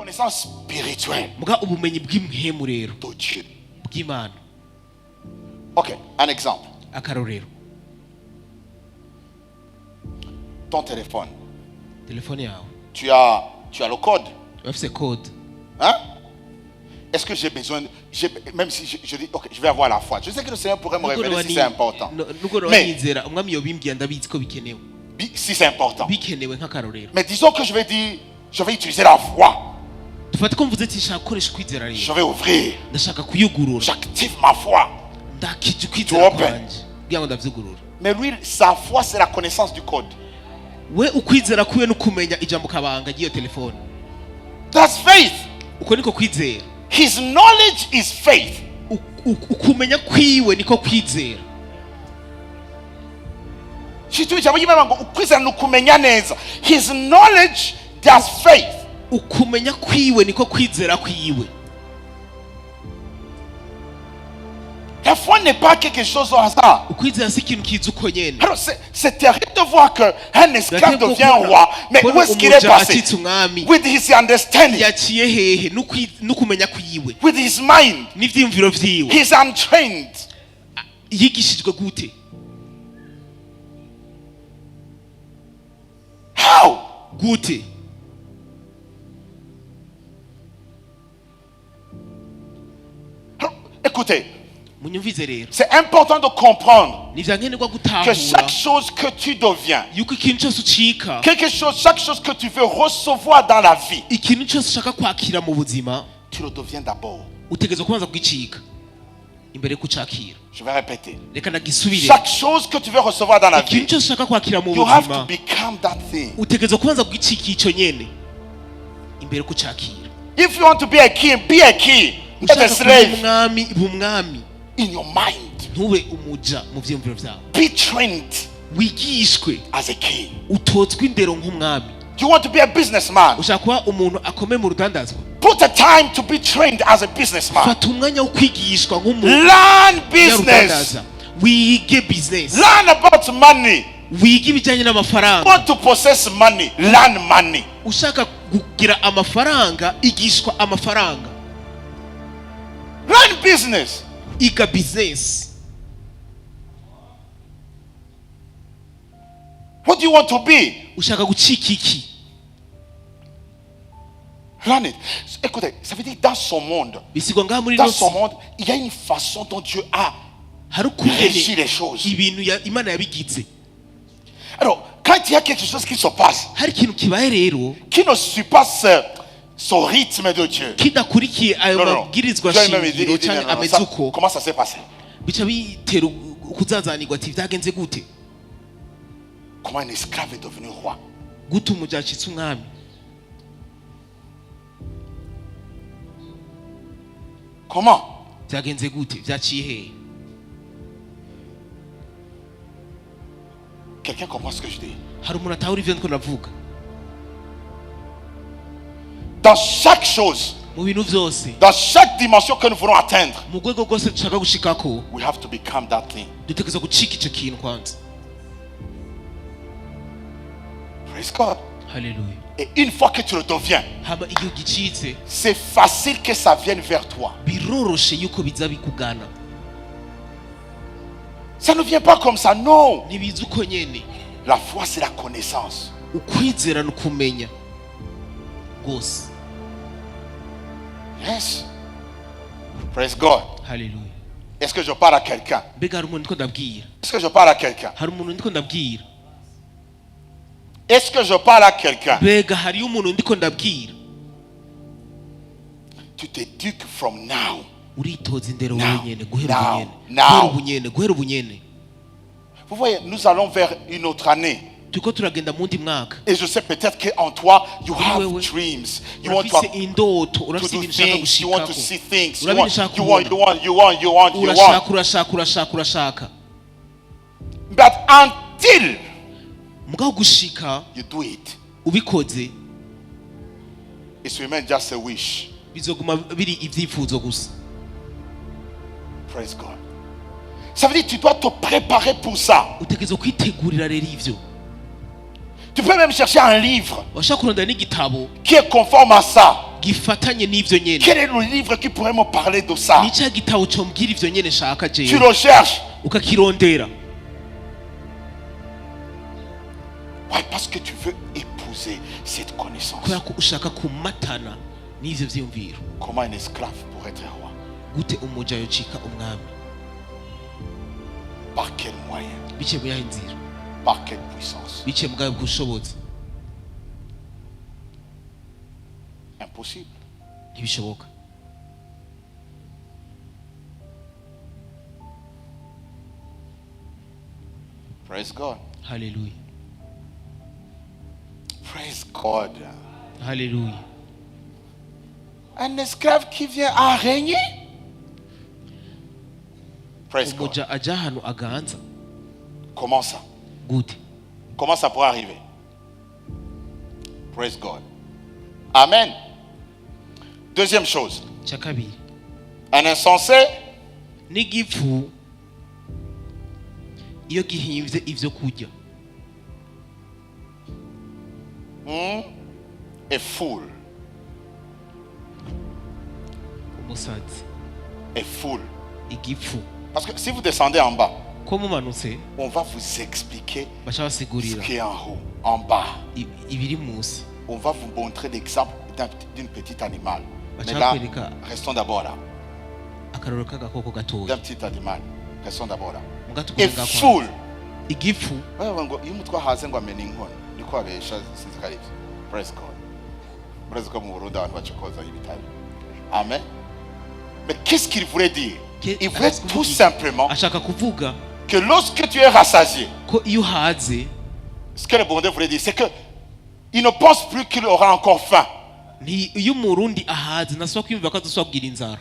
connaissance spirituelle muga ubumenyi bw'imhemu rero de Dieu. bw'Imana. Ok, un exemple. Akarorero, Ton téléphone. telefone yawe Tu as le code. bafise code. Hein? Est-ce que j'ai besoin, même si je dis, ok, je vais avoir la foi. Je sais que le Seigneur pourrait me révéler si c'est important. Mais nizera umwami yobimbwiye ndabizi ko bikenewe si c'est important. bikenewe nk'akarorero. Mais disons que je vais dire, je vais utiliser la foi. Dufate ko mvuze ati nshaka gukoresha kwizera Je rero vais ouvrir. ndashaka kuyugurura J'active ma foi. ndakije ukwizera open. kwanje kugira ngo ndavyugurura. Mais lui, sa foi, c'est la connaissance du code. We ukwizera kwiwe n'ukumenya ijambo kabanga ry'iyo telefone. That's faith. Uko niko kwizera. His knowledge is faith. Ukumenya kwiwe niko kwizera. Shitu ijambo ry'Imana ngo ukwizera n'ukumenya neza. His knowledge, that's faith. Ukumenya kwiwe niko kwizera kwiwe. La foi n'est pas quelque chose au hasard. Ukwizera si ikintu kiza uko nyene. Alors c'est terrible de voir qu'un esclave devient roi. Mais où est-ce qu'il est passé? With his understanding. Yaciye hehe n'ukumenya kwiwe. With his mind. N'ivyiyumviro vyiwe. He's untrained. Yigishijwe gute? How? Gute? Écoutez, Munyumvize rero. c'est important de comprendre Nivyankenerwa que gutahura chaque chose que tu deviens, yuko ikintu cyose ucika, chaque chose que tu veux recevoir dans la vie, ikintu cyose ushaka kwakira mu buzima tu le deviens d'abord. utegerezwa kubanza kugicika imbere yo kucakira. Je vais répéter. Reka ndagisubire. Chaque chose que tu veux recevoir dans la vie, Ikintu cyose ushaka kwakira mu you have to buzima become that thing. utegerezwa kubanza kugicika icyo nyene imbere yo kucakira. If you want to be a king, be a king, not a Ushaka kuba slave. umwami bumwami In your mind, ntube umuja mu vyiyumviro vyawe. be trained Wigishwe as a king. utozwe indero nk'umwami. You want to be a businessman, Ushaka kuba umuntu akomeye mu rudandazwa, put a time to be trained as a businessman. fata umwanya wo kwigishwa nk'umuntu Learn business. yarudandaza. Wige business, Learn about money. wige ibijyanye n'amafaranga. Want to possess money, learn money. Ushaka kugira amafaranga, igishwa amafaranga. Learn business. Iga business. What do you want to be? Ushaka gucika iki? Learn it. Écoutez, ça veut dire dans son monde, Bisigwa ngaha muri dans son nosi monde, il y a une façon dont Dieu a hari régi ukungene les choses. ibintu Imana yabigize. Alors, quand il y a quelque chose qui se passe, Hari ikintu kibaye rero qui ne suit pas son rythme de Dieu. kidakurikiye ayo Non, non, non. mabwirizwa Dieu lui-même, il dit, shingiro non, cyangwa non, non, ameze ça, uko comment ça s'est passé? bica bitera kuzazanirwa ati byagenze gute Comment un esclave est devenu roi? gute umuja acitse umwami. Comment? Byagenze gute? Byaciye hehe? Quelqu'un comprend ce que je dis? Hari umuntu atahura ivyo ndiko ndavuga. Dans chaque chose, Mu bintu vyose, dans chaque dimension que nous voulons atteindre, mu rwego rwose dushaka gushikako, we have to become that thing. dutegerezwa gucika ico kintu kwanza. Praise God. Haleluya. Et une fois que tu le deviens, Hama iyo gicitse c'est facile que ça vienne vers toi. biroroshe yuko biza bikugana. Ça ne vient pas comme ça, non. Ntibiza uko nyene. La foi, c'est la connaissance. Ukwizera n'ukumenya gose. Yes. Praise God. Haleluya. Est-ce que je parle à quelqu'un? Mbega hari umuntu ndiko ndabwira? Est-ce que je parle à quelqu'un? Hari umuntu ndiko ndabwira? Est-ce que je parle à quelqu'un? Mbega hari umuntu ndiko ndabwira? Tu t'éduques from now. Uritoza indero Now. wenyene guhera Now. ubunyene. Now. Guhera ubunyene, guhera ubunyene. Vous voyez, nous allons vers une autre année. Turiko turagenda mu wundi mwaka. Et je sais peut-être qu'en toi, you have oui. dreams. You want Urafise to indoto, do urafise ibintu ushaka things. You want to gushikako. see things. You Urabona want, ushaka you want, kubona. you want, you want, you want, you want. Urashaka. But until Mugabo gushika you do it, ubikoze it remains just a wish. bizoguma biri ivyifuzo gusa. Praise God. Ça veut dire que tu dois te préparer pour ça. Utegerezwa kwitegurira rero ivyo. Tu peux même chercher un livre Washaka kurondera n'igitabo qui est conforme à ça. gifatanye n'ivyo nyene. Quel est le livre qui pourrait me parler de ça? Ni ca gitabo combwira ivyo nyene shaka Tu jewe. le cherches. Ukakirondera. Ouais, parce que tu veux épouser cette connaissance. Kubera ko ushaka kumatana n'ivyo vyiyumviro. Comment un esclave pourrait être roi? Gute umuja yocika umwami? Par quel moyen? Bice mu yahe nzira? Par quelle puissance? Bice mu bwawe bw'ubushobozi? Impossible. Ntibishoboka. Praise God. Hallelujah. Praise God. Hallelujah. Un esclave qui vient à régner. Praise God. Umuja aja hano aganza. Comment ça? Gute. Comment ça pourrait arriver? Praise God. Amen. Deuxième chose. Ca kabiri. Un insensé N'igifu iyo gihimvye ivyo kurya est foule. umusazi Est foule. igifu Parce que si vous descendez en bas, ko mumanutse on va vous expliquer baca ce basigurira qui est en haut, en bas. ibiri musi. On va vous montrer l'exemple d'une petite animal. Mais Baca là, bakwereka restons d'abord là. akarorero k'agakoko gatoya D'un petit animal. Restons d'abord là. mugato Est kuvuga ko foule. igifu Ngo iyo umutwe haze ngo amena inkono niko abesha sinzi ko ari byo. Praise God. Praise God mu Burundi abantu bacokoza ibitari. Amen. Mais qu'est-ce qu'il voulait dire? Il voulait tout simplement ashaka kuvuga que lorsque tu es rassasié, ko iyo uhaze ce que le Burundais voulait dire, c'est que il ne pense plus qu'il aura encore faim. iyo umurundi ahaze nasubira kwiyumva ko adasubira kugira inzara.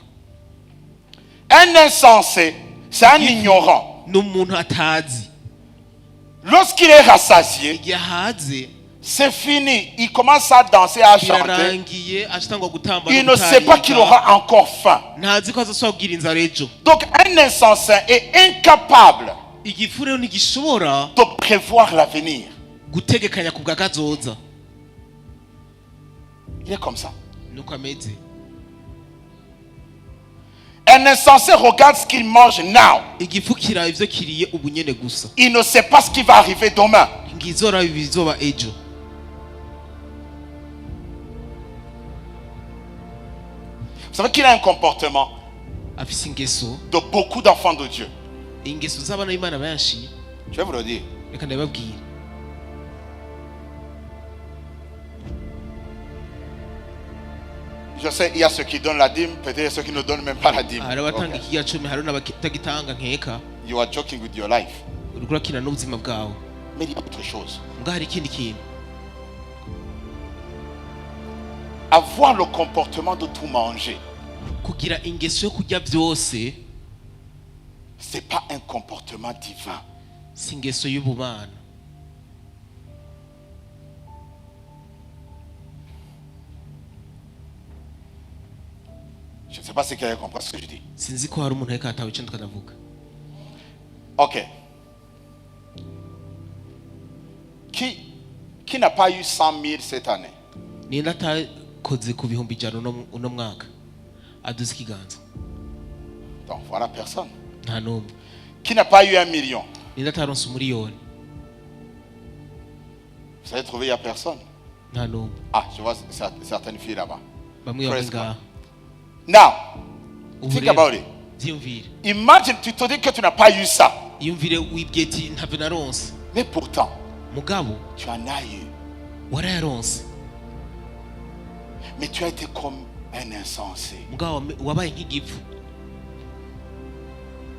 Un insensé, c'est un ignorant. Ni umuntu atazi. Lorsqu'il est rassasié, Igihe ahaze c'est fini. Il commence à danser, à chanter. birarangiye ashitangwa gutamba Il ne sait pas qu'il aura encore faim. ntazi ko azasubira kugira inzara ejo. Donc un insensé est incapable Igifu rero ntigishobora de prévoir l'avenir. gutegekanya ku bwa kazoza. Il est comme ça. Nuko ameze. Un insensé regarde ce qu'il mange now. Igifu kiraba ivyo kiriye ubu nyene gusa. Il ne sait pas ce qui va arriver demain. Ngizora bizoba ejo. Vous savez qu'il a un comportement Afise ingeso de beaucoup d'enfants de Dieu. ingeso z'abana b'Imana benshi. Je vais vous le dire. Reka ndababwira. Je sais, il y a ceux qui donnent la dîme, peut-être ceux qui ne donnent même pas la dîme. Hari abatanga Okay. ikiga cumi, hari n'abatagitanga nkeka. You are joking with your life. Uriko urakina n'ubuzima bwawe. Mais il y a autre chose. Mbwa hari ikindi kintu. Avoir le comportement de tout manger, Kugira ingeso yo kurya byose ce n'est pas un comportement divin. si ingeso y'ubumana. Je ne sais pas si quelqu'un comprend ce que je dis. Sinzi ko hari umuntu ariko atawe icyo ndikanavuga. Ok. Qui n'a pas eu 100 000 cette année? Ninde atakoze ku bihumbi ijana uno mwaka aduze ikiganza? Donc voilà personne. Nta n'umwe. Qui n'a pas eu 1 million? Ninde ataronse umuriyoni? Vous avez trouvé, il n'y a personne. Nta n'umwe. Ah, je vois certaines filles là-bas. Bamwe bari ngaha. Now, Ubu think rero, about it. vyiyumvire. Imagine, tu te dis que tu n'as pas eu ça. Iyumvire wibwiye ati ntavyo naronse. Mais pourtant, Mugabo tu en as eu. warayaronse. Mais tu as été comme un insensé. Mugabo wabaye nk'igifu.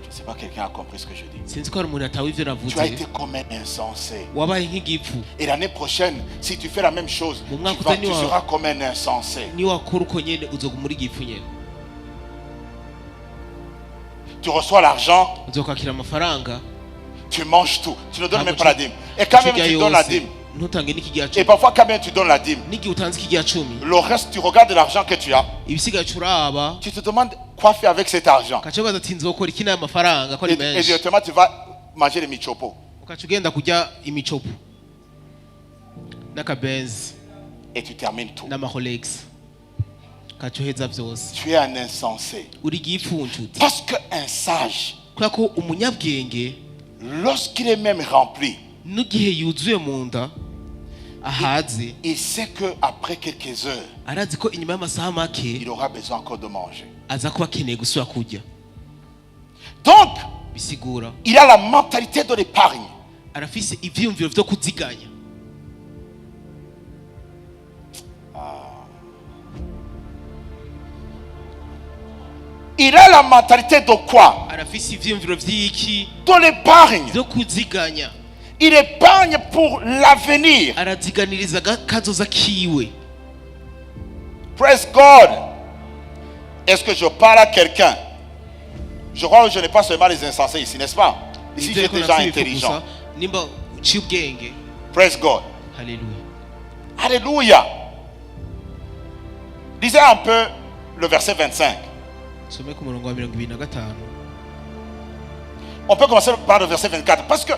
Je ne sais pas si quelqu'un a compris ce que je dis. Sinzi ko hari umuntu atawe ivyo Tu as navuze. été comme un insensé. Wabaye nk'igifu. Et l'année prochaine, si tu fais la même chose, tu seras comme un insensé. Ni wakora uko nyene uzoguma muri igifu nyene. Tu reçois l'argent, Uzokwakira amafaranga. tu manges tout. Tu ne donnes même pas la dîme. Et quand même tu donnes la dîme. Ntutange n'ikigira Et cumi. parfois quand même tu donnes la dîme. N'igihe utanze ikigira cumi. Le reste, tu regardes l'argent que tu as. Ibisigaye uraba. Tu te demandes quoi faire avec cet argent. Ukaca ubaza ati nzokora iki n'aya mafaranga ko ari Et menshi. directement tu vas manger les michopo. Ukaca ugenda kurya imicopo n'akabenzi Et tu termines tout. n'amarolex. kacoheza vyose Tu es un insensé. uri igipfuncuti Parce qu'un sage, kubera ko umunyabwenge lorsqu'il est même rempli, n'igihe yuzuye mu nda ahaze il sait qu'après quelques heures, arazi ko inyuma y'amasaha make il aura besoin encore de manger. aza kuba akeneye gusubira kurya Donc, bisigura il a la mentalité de l'épargne. arafise ivyiyumviro vyo kuziganya Il a la mentalité de quoi? arafise ivyiyumviro vy'iki De l'épargne. vyo kuziganya Il épargne pour l'avenir. araziganiriza kazoza kiwe. Praise God. Est-ce que je parle à quelqu'un? Je crois que je n'ai pas seulement les insensés ici, n'est-ce pas? Ici, j'ai déjà intelligent. nimba uciye ubwenge. Praise God. Alléluia. Alléluia. Lisez un peu le verset 25. Some ku murongo wa 25. On peut commencer par le verset 24. Parce que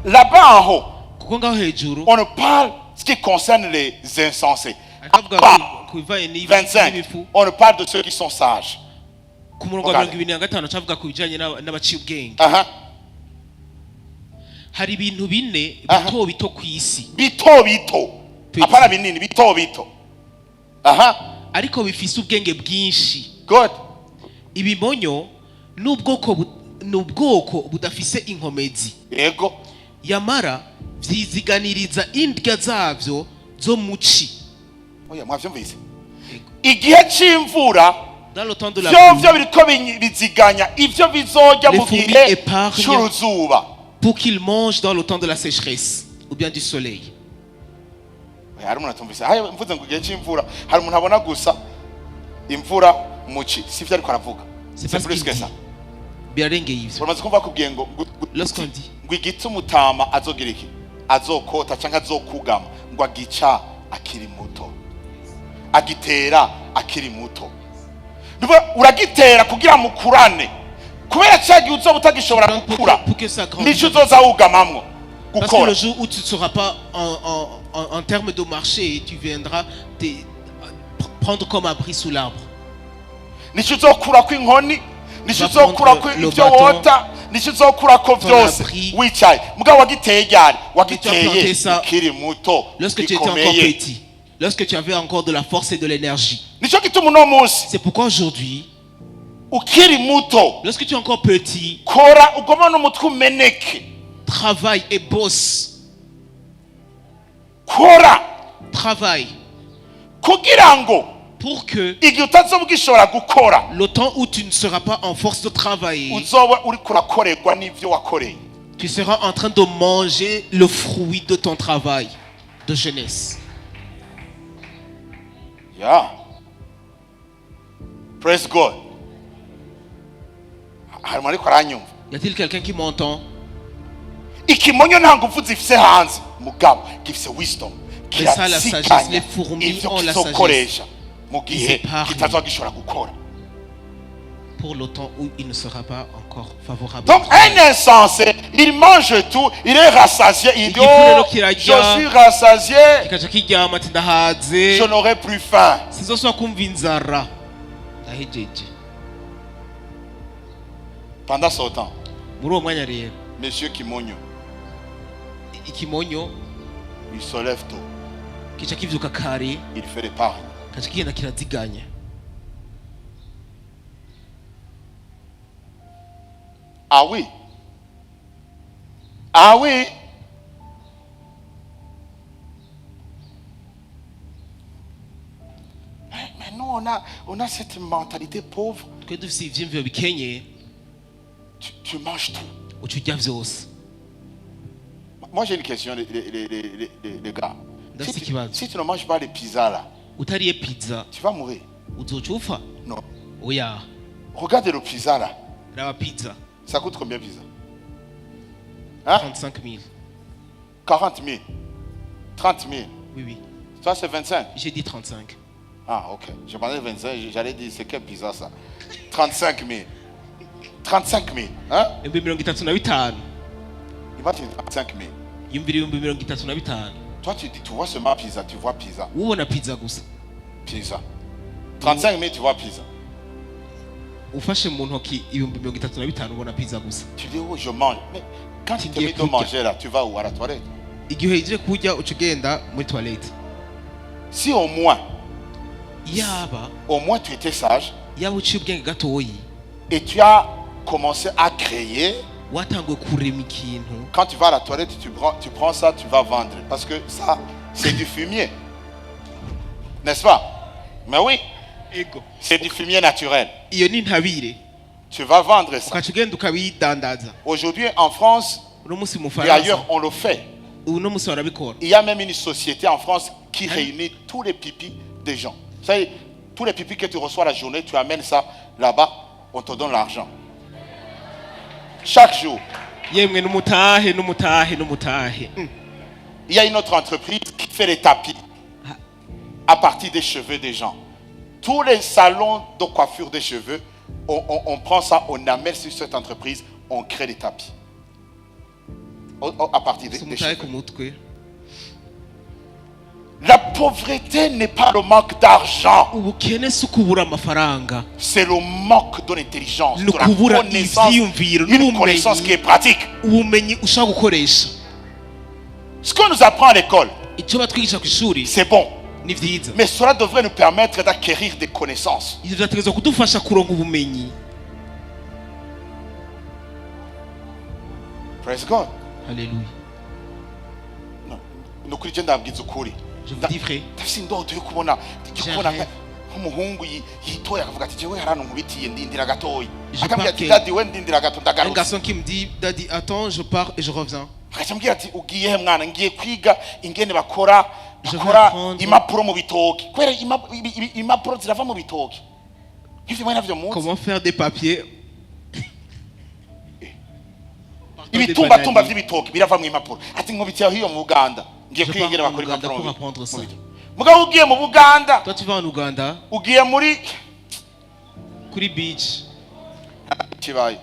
là-bas en haut, kuko ngaho hejuru on ne parle ce qui concerne les insensés. akavuga Bas, ku bivanye 25, n'ibifu. on ne parle de ceux qui sont sages. Ku murongo wa 25 acavuga ku bijanye n'abaciye ubwenge. Uh-huh. Hari ibintu bine bito bito ku isi Bito bito. Apana binini, bito bito. Aha. ariko bifise ubwenge bwinshi. Good. Ibimonyo n'ubwoko budafise inkomezi. Yego. Yamara vyiziganiriza indya zavyo zo muci. Oya mwavyumvise. Igihe c'imvura Dans le temps de la vyo biriko biziganya ivyo bizojya mu fourmis gihe épargnent c'uruzuba. pour qu'ils mangent dans le temps de la sécheresse ou bien du soleil. Hari umuntu atumvise. Haye mvuze ngo igihe c'imvura hari umuntu abona gusa imvura muci. Sivyo ariko aravuga. C'est plus que ça. Birarengeye ivyo. Uramaze kumva kubwiye ngo Lorsqu'on dit ngo igiti umutama azogira iki? Azokota cyangwa azokugama ngo agica akiri muto. Agitera akiri muto. Uragitera kugira mukurane. Kubera cyagi uzoba utagishobora gukura. Nico uzozawugamamwo. Parce que le jour où tu ne seras pas en termes de marché, tu viendras te prendre comme abri sous l'arbre. Nico uzokura ko inkoni, nico uzokura ko ivyo wota, nico uzokura ko vyose wicaye. Mugabo wagiteye ryari? Wagiteye kiri muto. Lorsque tu étais encore petit, lorsque tu avais encore de la force et de l'énergie. Nico gituma uno munsi. C'est pourquoi aujourd'hui, ukiri muto, lorsque tu es encore petit, kora ugoma n'umutwe umeneke. Travaille et bosse. Kora. Travaille. Kugira ngo pour que igihe utazobwishobora gukora, le temps où tu ne seras pas en force de travailler, uzoba uri kurakorerwa n'ivyo wakoreye. Tu seras en train de manger le fruit de ton travail de jeunesse. Yeah. Praise God. Y a-t-il quelqu'un qui m'entend? Ikimonyo nta nguvu zifise hanze mugabo gifise wisdom. Mais ça, la sagesse, les fourmis ont la sagesse. Mu gihe kitazogishobora gukora. Pour le temps où il ne sera pas encore favorable. Donc un insensé, il mange tout, il est rassasié, il dit oh, je suis rassasié, je n'aurai plus faim. Pendant ce temps, Monsieur Kimonyo, il se lève tôt, il fait l'épargne. Ah oui. Ah oui. Mais nous, on a cette mentalité pauvre. Tu manges tout. Moi, j'ai une question, les gars. Si tu ne manges pas les pizzas là, tu vas mourir. Non. Regarde le pizza là. Ça coûte combien pizza? Hein? 35 000. 40 000. 30 000. Oui. Toi, c'est 25. J'ai dit 35. Ah, ok. Je pensais 25. J'allais dire, c'est quelle pizza ça? 35 000. 35 000. Hein? Il m'a dit 35 000. Toi, tu vois seulement pizza. Tu vois pizza. Où on a pizza? Pizza. 35 000, tu vois pizza. ufashe mu ntoki ibihumbi 35 ubona pizza gusa. Tu dis, oh, je mange. Mais quand tu te Qui mets de manger là, tu vas où? À la toilette? Igihe uhejeje kurya uca ugenda muri toilette. Si au moins Yaba tu étais sage yaba uciye ubwenge gatoyi et tu as commencé à créer, watanguye kurema ikintu, quand tu vas à la toilette, tu prends ça, tu vas vendre. Parce que ça, c'est du fumier. N'est-ce pas? Mais oui, ego c'est du fumier naturel. iyo ni ntabire Tu vas vendre ça. ukaca ugenda ukabidandaza. Aujourd'hui, en France Uno musi mu et ailleurs, Faransa on le fait. uno musi barabikora. Il y a même une société en France qui réunit tous les pipis des gens. Vous savez, tous les pipis que tu reçois la journée, tu amènes ça là-bas, on te donne l'argent. Chaque jour. Yemwe n'umutahe. Il y a une autre entreprise qui fait les tapis à partir des cheveux des gens. Tous les salons de coiffure des cheveux, on prend ça, on amène sur cette entreprise, on crée des tapis. À partir des Umutahe ku cheveux. mutwe. La pauvreté n'est pas le manque d'argent. Ubukene si ukubura amafaranga, C'est le manque de l'intelligence, ni de la ukubura connaissance, ivyiyumviro une connaissance qui est pratique. ubumenyi ushaka gukoresha. Ce qu'on nous apprend à l'école, Icyo batwigisha ku ishuri c'est bon. ni vyiza, Mais cela devrait nous permettre d'acquérir des connaissances. ivyo vyategerezwa kudufasha kuronka ubumenyi. Praise God. Haleluya. Nukuri je ndabwiza ukuri. Je vous dis vrai, Ndafise indoto yo kubona rêve. nk'umuhungu yitoya akavuga ati jewe harano nkubitiye ndindira gatoyi. Je Akambwira ati pars dadi we ndindira gato un ndagarutse. garçon qui me dit, Daddy, attends, je pars et je reviens. Akambwira ati ugiye he mwana? Ngiye kwiga ingene bakora Je vais apprendre. impapuro mu bitoki. Kwera impapuro zirava mu bitoki. Nk'ivyo mwana navyo muzi. Comment faire des papiers? Ibitumbatumba vy'ibitoki birava mu impapuro. Ati nkubitiye hiyo mu Buganda. Ngiye Je kwiga ingene pars en bakora Ouganda impapuro. pour apprendre ça. Mugabo ugiye mu Buganda, Toi, tu vas en Ouganda, ugiye muri Kuri Beach. kibaye.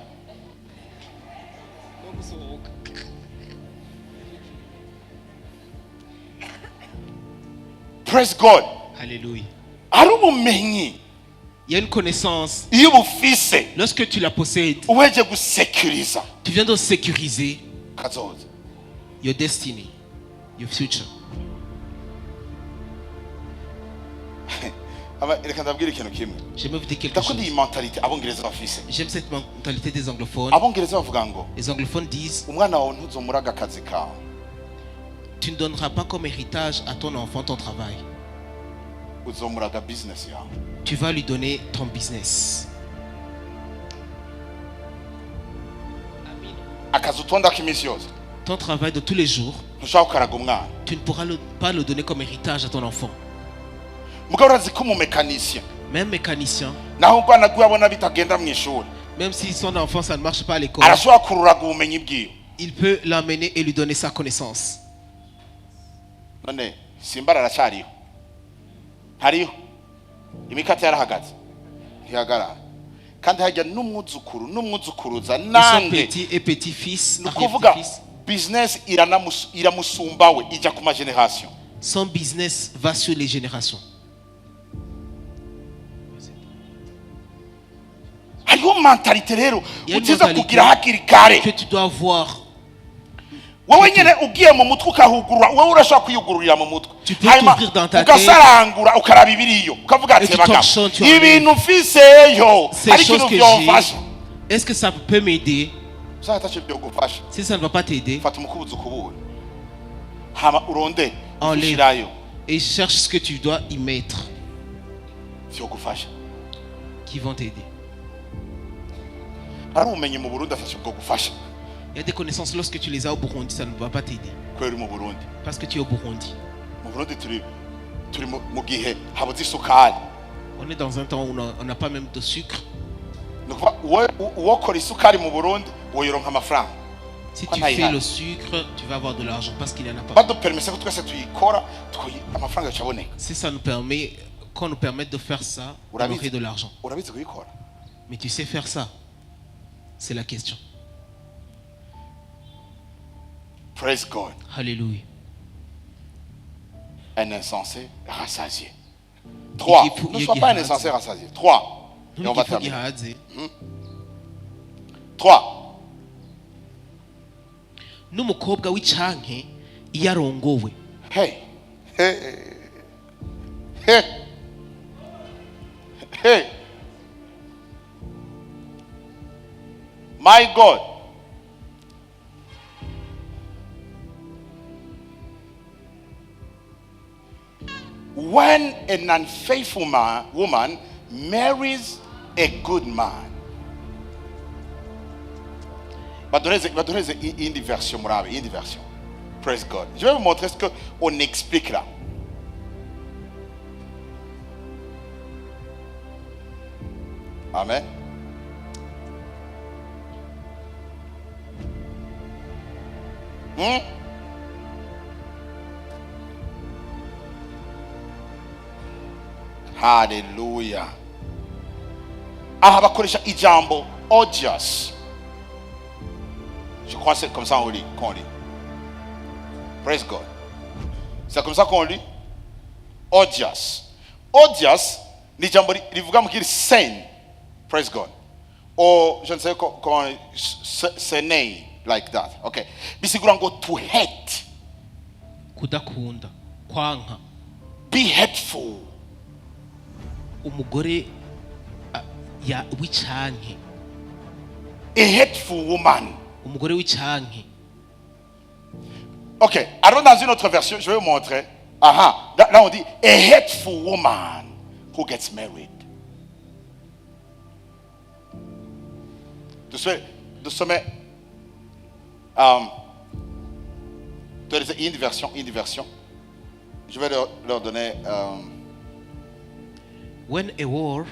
Praise God. Alléluia. Ari ubumenyi Il y a une connaissance. iyo ubufise Lorsque tu la possèdes, uweje gusekuriza tu viens de sécuriser kazoza. your destiny, your future. Reka ndabwire ikintu kimwe. J'aimerais vous dire quelque Ndakunda iyi chose. mentalite abongereza bafise. J'aime cette mentalité des anglophones. Abongereza bavuga ngo Les anglophones disent, umwana wawe ntuzomuraga akazi kawe. tu ne donneras pas comme héritage à ton enfant ton travail. Uzomuraga business yawe. Tu vas lui donner ton business. Akazi utondako iminsi yose Ton travail de tous les jours, ntushobora kukaraga umwana. tu ne pourras pas le donner comme héritage à ton enfant. Mugabo urazi ko umumekanisien Même mécanicien, naho ubwana bwiwe abona bitagenda mu ishuri même si son enfant ça ne marche pas à l'école, arashobora kururaga ubumenyi bwiwe. il peut l'amener et lui donner sa connaissance. None simbara aracariho, hariho imikate yarahagaze ntihagarara kandi hajya n'umwuzukuru n'umwuzukuruza Et son nange. petit et petit-fils, Ni ukuvuga arrière-petit-fils, business iramusumba we ijya ku mageneration. son business va sur les générations. Hariho mentalite rero Il y a une utiza mentalité kugira hakiri kare. que tu dois avoir. Wowe nyene ugiye mu mutwe ukahugurura, wowe urashobora kwiyugururira mu mutwe, Tu peux hanyuma t'ouvrir dans ta ugasarangura ukaraba ibiriyo ukavuga Et ati tu bagabo t'enchaînes, tu enlèves. ibintu mfiseyo Ces hari choses ikintu que byomfasha. j'ai, est-ce que ça peut m'aider? Uzatache byogufasha, Si ça ne va pas t'aider, fata umukubuzo ukubure hama uronde enlève ushirayo et cherche ce que tu dois y mettre vyogufasha. qui vont t'aider. Hari ubumenyi mu Burundi afasha bwogufasha Il y a des connaissances, lorsque tu les as au Burundi, ça ne va pas t'aider. kweri mu Burundi. Parce que tu es au Burundi. Mu Burundi turi mu gihe habuze isukari. On est dans un temps où on n'a pas même de sucre. Uwokora isukari mu Burundi woyoronka amafaranga. Si Quoi tu n'a fais rien. le sucre, tu vas avoir de l'argent parce qu'il n'y en a pas. Badupermise ko twese tuyikora amafaranga yacaboneka. Si ça nous permet, qu'on nous permette de faire ça, on Urabizi. aurait de l'argent. Urabizi kuyikora? Mais tu sais faire ça? C'est la question. Praise God. Alléluia. Un insensé rassasié. 3. Igifu- Ne sois pas un igihaze. insensé rassasié. 3. Et on va Ntugifu terminer. gihaze 3. n'umukobwa w'icanke iyo arongowe. Hey. Hey. Hey. Hey. My God. When an unfaithful woman marries a good man. Badonnez une diversion, une diversion. Praise God. Je vais vous montrer ce qu'on explique là. Amen. Hallelujah. Aha bakoresha ijambo odious. Je crois que c'est comme ça qu'on lit. Praise God. C'est comme ça qu'on lit. Odious. Odious, ni jambo rivuga mukiri sin. Praise God. Or, je ne sais comment c'est né like that. Okay. Bisigura ngo to hate. Kudakunda, kwanka. Be hateful. Umugore w'icanke. A hateful woman. Umugore w'icanke. Ok, alors dans une autre version, je vais vous montrer. Là on dit a hateful woman who gets married. De sommet, une version. Je vais leur donner. When a war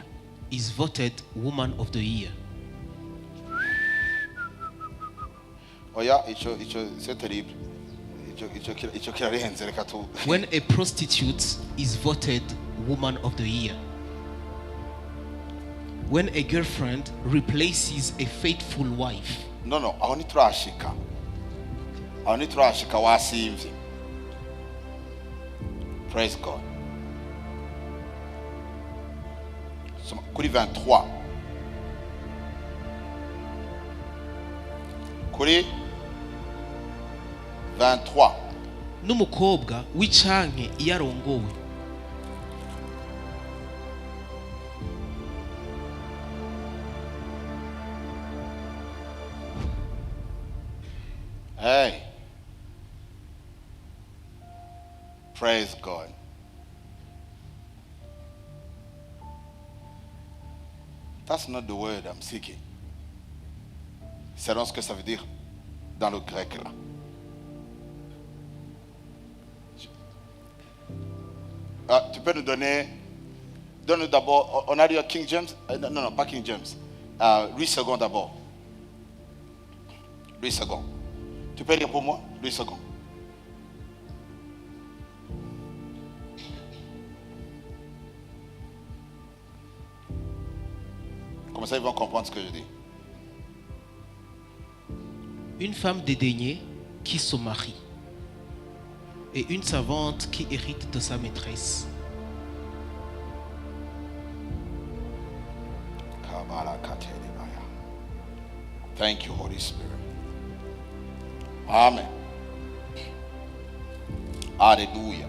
is voted Woman of the Year. Oh yeah, c'est terrible. When a prostitute is voted Woman of the Year. When a girlfriend replaces a faithful wife. No, aho ntiturashika wasimvye. Praise God. Kuri 23. Kuri 23. N'umukobwa w'icanke iyo arongowe. Hey. Praise God. That's not the word I'm seeking. C'est donc ce que ça veut dire dans le grec là. Tu peux nous donner. Donne-nous d'abord. On a lu King James. Non, pas King James. Louis II d'abord. Louis II. Tu peux lire pour moi, Louis II. Comme ça, ils vont comprendre ce que je dis. Une femme dédaignée qui se marie. Et une servante qui hérite de sa maîtresse. Thank you, Holy Spirit. Amen. Hallelujah.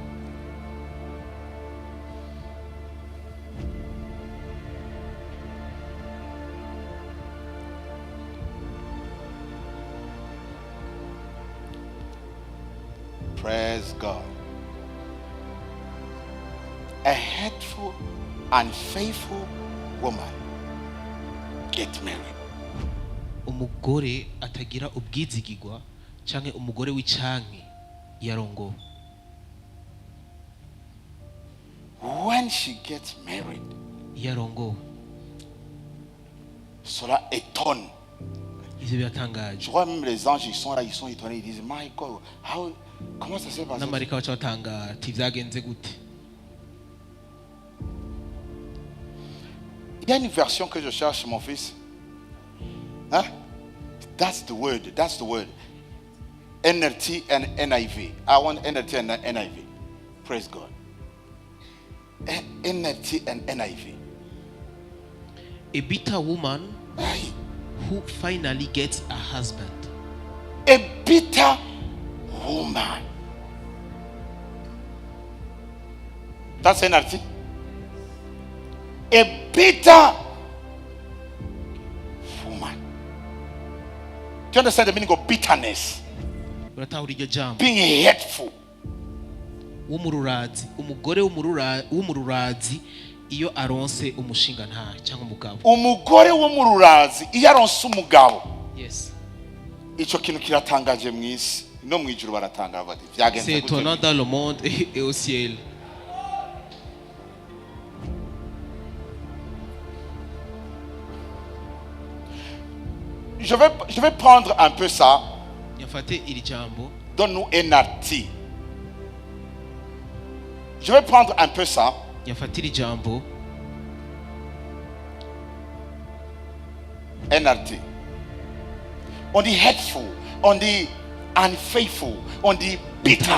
Praise God. A hateful, unfaithful woman get married. Umugore atagira ubwizigirwa canke umugore w'icanke yarongowe. When she gets married, yarongowe, cela étonne. ivyo biratangaje. Je crois même les anges ils sont là, ils sont étonnés, ils disent my God, comment ça s'est passé? N'amarika baca batangara ati vyagenze gute. Il y a une version que je cherche, mon fils. Hein? That's the word. NLT and NIV. I want NLT and NIV. Praise God. NLT and NIV. A bitter woman Aye. who finally gets a husband. A bitter woman. That's NLT. A bitter woman. Do you understand the meaning of bitterness? Uratahura iryo jambo. Being hateful. W'umururazi, umugore w'umururazi iyo aronse umushinga nta cyangwa umugabo. Umugore wo mu rurazi iyo aronse umugabo. Yes. Ico kintu kiratangaje mu isi. No mu ijuru baratanga bati vyagenze C'est étonnant dans le monde et au ciel. Je vais prendre un peu ça. Yafate iri jambo. Donne-nous NLT. Je vais prendre un peu ça. Yafate iri jambo. NLT. On dit hateful, on dit unfaithful, on dit bitter.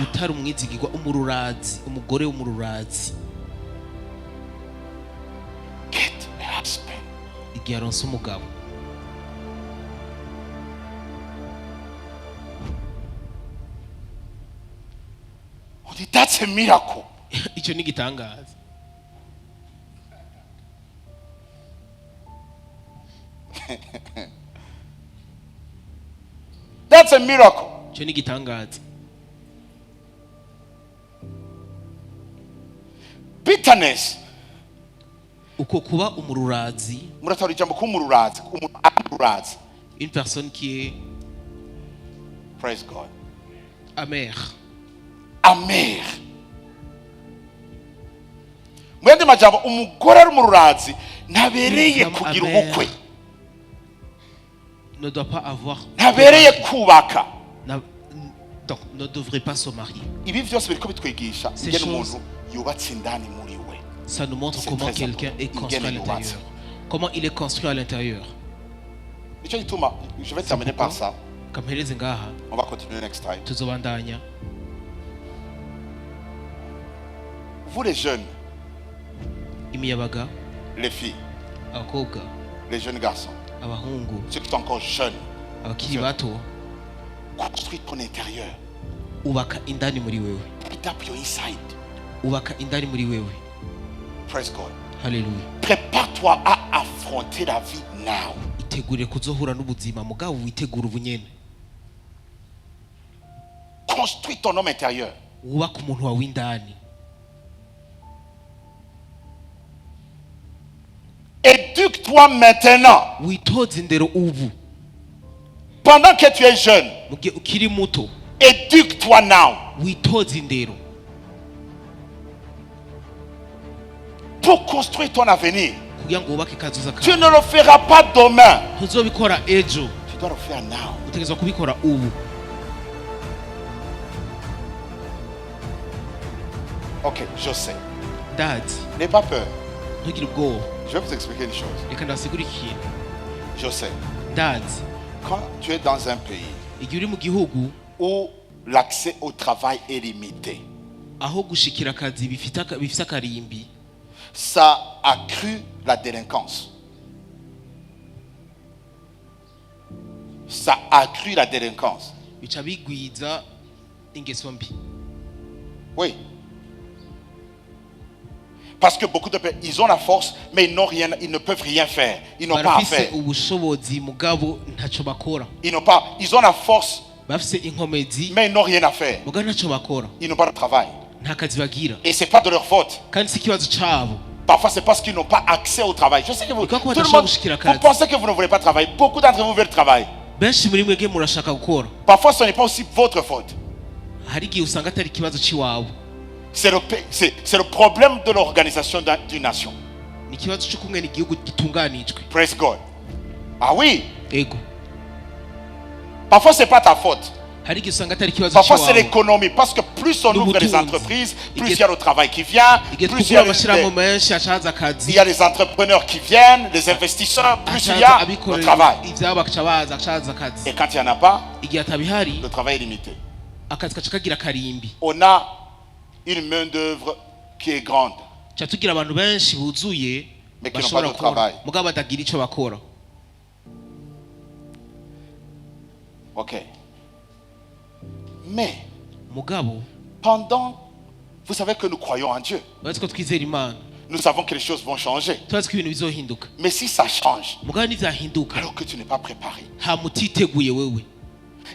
Utari umwizigirwa umururazi, umugore w'umururazi. Get a husband. Igihe aronse umugabo. On dit that's a miracle. Icyo ni igitangaza. That's a miracle. Icyo ni igitangaza. Bitterness. Uko kuba umururazi, Muratora ijambo kumururazi, umururazi. une personne qui est Praise God. amère. Amer. Mwende majambo umugore ari umururazi ntabereye kugira ubukwe. Ne doit pas avoir. Ntabereye kubaka. Donc, ne devrait pas se marier. Ibi byose biriko bitwigisha Ces ingene choses- umuntu yubatse indani muri we. Ça nous montre C'est comment très quelqu'un important. est construit à Ingene l'intérieur. yubatse. Comment il est construit à l'intérieur. Nico gituma je vais terminer par ça. Kampereze ngaha, On va continuer next time. tuzobandanya. Vous les jeunes, Imiyabaga, les filles, abakobwa, les jeunes garçons, abahungu, ceux qui sont encore jeunes, abakiri bato, construis ton intérieur. ubaka indani muri wewe. Put up your inside. Ubaka indani muri wewe. Praise God. Hallelujah. Prépare-toi à affronter la vie now. Itegure kuzohura n'ubuzima mugabo witegura ubunyene. Construis ton homme intérieur. Wubaka umuntu wawe indani. Éduque-toi maintenant. Witoze indero ubu. Pendant que tu es jeune, Mugihe ukiri muto, éduque-toi now. witoze indero. Pour construire ton avenir. Kugira ngo wubake kazoza Tu kawe. ne le feras pas demain. Ntuzobikora ejo. Tu dois le faire now. Utegerezwa kubikora ubu. Ok, je sais. Ndazi, N'aie pas peur. ntugire ubwoba. Je vais vous expliquer une chose. Reka ndasigure ikintu. Je sais. Ndazi, Quand tu es dans un pays igihe uri mu gihugu où l'accès au travail est limité, aho gushikira akazi bifite akarimbi, ça accrue la délinquance. Ça accrue la délinquance. bica bigwiza ingeso mbi. Oui. Parce que beaucoup de pays, ils ont la force, mais ils ne peuvent rien faire. Ils n'ont pas à Barafise faire. ubushobozi mugabo ntacyo bakora. Ils ont la force, Bafise inkomezi mais ils n'ont rien à faire. mugabo ntacyo bakora. Ils n'ont pas de travail. Nta kazi bagira. Et c'est pas de leur faute. Kandi si ikibazo cyabo. Parfois, c'est parce qu'ils n'ont pas accès au travail. Je sais que vous, Iko tout le badashobora monde, gushikira vous akazi. pensez que vous ne voulez pas travailler. Beaucoup d'entre vous veulent travailler. Benshi muri mwebwe murashaka gukora. Parfois, ce n'est pas aussi votre faute. Hari igihe usanga atari ikibazo cy'iwabo. C'est le problème de l'organisation d'une nation. Ni ikibazo cyo kumwe n'igihugu gitunganijwe. Praise God. Ah oui. Ego. Parfois, ce n'est pas ta faute. Hari igihe usanga atari ikibazo Parfois, c'est cy'iwabo. l'économie. Parce que plus on ouvre des entreprises, plus il y a le travail qui vient. Igihe Plus il y a twugura amashyirahamwe menshi acaza akazi. les entrepreneurs qui viennent, les investisseurs. Plus il y Acaza a le abikorera travail. ivyabo bakaca baza acaza akazi. Et quand il n'y en a pas, Igihe atabihari le travail est limité. akazi kaca kagira akarimbi. On a une main d'œuvre qui est grande. tugira abantu benshi buzuye Mais qui n'ont pas bashobora de gukora travail. mugabo batagira icyo bakora. Ok. Mais Mugabo pendant, vous savez que nous croyons en Dieu. bazi ko twizera Imana, Nous savons que les choses vont changer. tubazi ko ibintu bizohinduka. Mais si ça change, Mugabo nivyahinduka alors que tu n'es pas préparé, hamutiteguye wewe,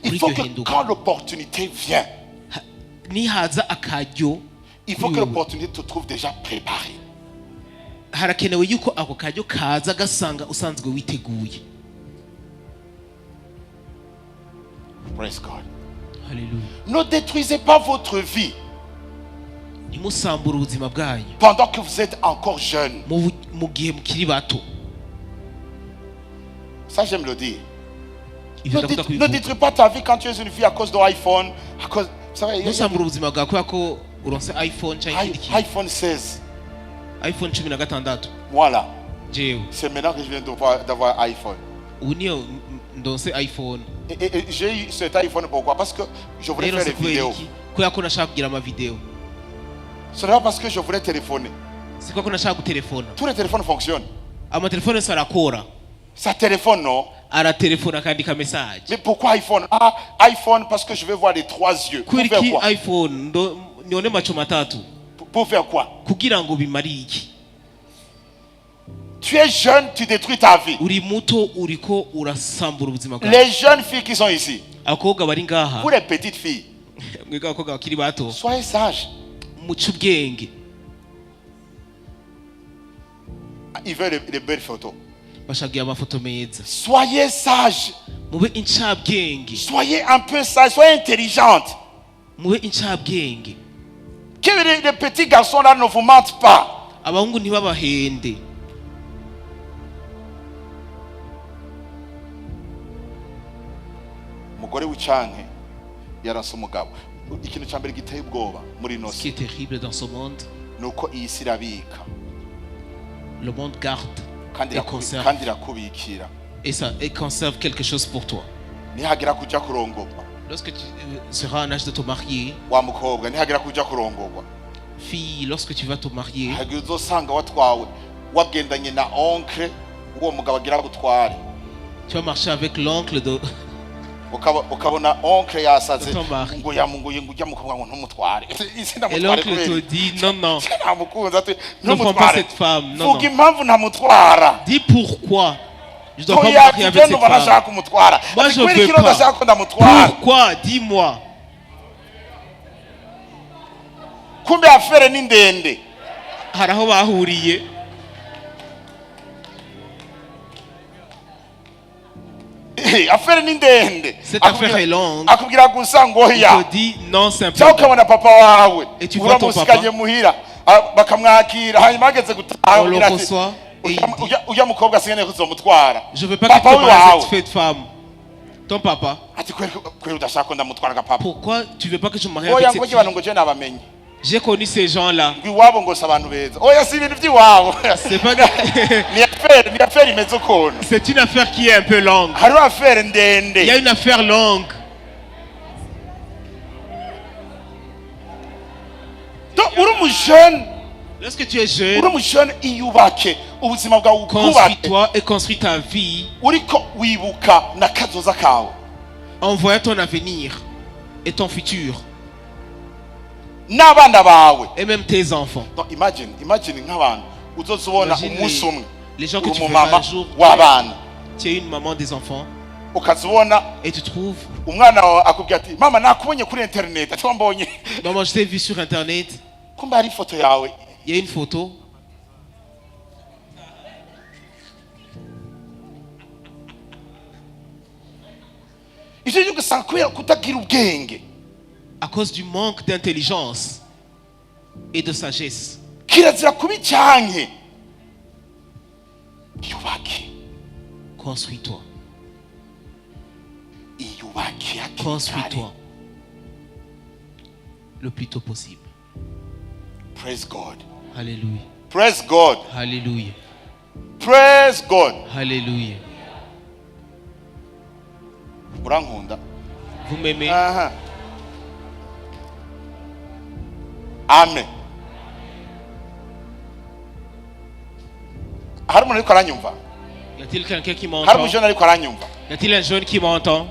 il faut que quand l'opportunité vient, nihaza akaryo, il faut que l'opportunité te trouve déjà préparé. harakenewe yuko ako karyo kaza gasanga usanzwe witeguye. Praise God. Hallelujah. Ne détruisez pas votre vie Ntimusambure ubuzima bwanyu pendant que vous êtes encore jeune. mu gihe mukiri bato. Ça, j'aime le dire. Ivyo Ne, ndavuga ne kubivuga. détruis pas ta vie quand tu es une fille à cause de l'iPhone. À cause, vous savez, Ntusambure ubuzima bwawe kubera ko uronse iPhone cyangwa ikindi kintu. iPhone 16. iPhone 16. Moi là, Jewe c'est maintenant que je viens d'avoir iPhone. ubu niyo ndonse iPhone. Et j'ai eu cet iPhone pourquoi? Parce que je voulais Rero faire se des kubera vidéos. iki? Kubera ko nashaka kugira amavideo. Ce n'est pas parce que je voulais téléphoner. Si kubera ko nashaka gutelefona. Tous les téléphones fonctionnent. Amatelefone yose arakora. Ça téléphone, non? Aratelefona akandika message. Mais pourquoi iPhone? Ah, iPhone parce que je veux voir les 3 yeux. Pour Kubera faire iki quoi? iPhone nione macho matatu? Pour faire quoi? Kugira ngo bimari iki? Tu es jeune, tu détruis ta vie. Uri muto uriko urasambura ubuzima bwawe. Les jeunes filles qui sont ici, Abakobwa bari ngaha, pour les petites filles, mwega abakobwa bakiri bato, soyez sages. muca ubwenge. Ils veulent les belles photos. Bashagira amafoto meza. Soyez sages. Mube incabwenge. Soyez un peu sages. Soyez intelligentes. Mube incabwenge. Que les petits garçons là ne vous mentent pas. Abahungu ntibabahende. Umugore w'icanke yaranse umugabo. Ikintu cya mbere giteye ubwoba muri ino Ce qui si est terrible dans ce monde, nuko iyi si irabika le monde garde kandi et conserve, kandi irakubikira. et conserve quelque chose pour toi. Nihagera kuja kurongorwa Lorsque tu seras en âge de te marier, wa mukobwa, nihagera kuja kurongorwa, fille, lorsque tu vas te marier, hagire uzosanga watwawe wagendanye na oncle uwo mugabo agira gutware. tu vas marcher avec l'oncle de ukabona oncle yasaze Ton mari. ngo yamunguye ngo ujya mukobwa ngo ntumutware. et l'oncle te dit non, non, ntamukunze ati ne prends pas cette femme. Non, vuga non. impamvu ntamutwara. Dis pourquoi je dois pas me Oya, marier avec tugende cette umva ntashaka femme. kumutwara. Moi, Ati, je kubera veux iki pas. ndashaka ko ndamutwara. Pourquoi? Dis-moi. Kumbe afere ni ndende. Hari aho bahuriye. Afere ni ndende. Cette affaire est longue. Akubwira gusa ngo Il oya. te dit non Cyangwa simplement. ukabona papa wawe Et tu vois ton uramusikanye muhira bakamwakira hanyuma ageze gutaha On le agira ati, reçoit et il dit, ujya mukobwa asigaye kuzomutwara. je veux pas que tu te Papa maries avec wawe cette fête femme. Ton papa. ati kweli udashaka ko ndamutwara ga papa. Pourquoi tu veux pas que je me marie Oya avec ngo cette abantu fille? ngo je nabamenye. J'ai connu ces gens-là. Ngo iwabo ngo si abantu beza. Oya si ibintu by'iwabo. C'est pas Ni affaire imeze ukuntu. c'est une affaire qui est un peu longue. Hariho affaire Il y a ndende. une affaire longue. Donc uri umujeune, Lorsque tu es jeune, uri umujeune iyubake ubuzima bwawe ubwubake. construis-toi et construis ta vie Uriko wibuka na kazoza kawe. en voyant ton avenir et ton futur N'abana bawe. et même tes enfants. Donc imagine nk'abantu uzozubona Imagine umunsi umwe les gens que uri tu verras umumama un jour. w'abana Tu es une maman des enfants ukazibona et tu trouves, umwana wawe akubwira ati mama nakubonye kuri internet ati wambonye maman, je t'ai vu sur internet, kumbe hari ifoto yawe. il y a une photo. Ivyo byo gusanga kubera kutagira ubwenge À cause du manque d'intelligence et de sagesse. kirazira kuba icyanke. Iyubake Construis-toi. iyubake hakiri kare. Construis-toi le plus tôt possible. Praise God. Alléluia. Praise God. Alléluia. Praise God. Alléluia. Urankunda? Vous m'aimez? Aha. Amen. hari umuntu ariko aranyumva? Y a-t-il quelqu'un qui Hari m'entend? umujene ariko aranyumva? Y a-t-il un jeune qui m'entend?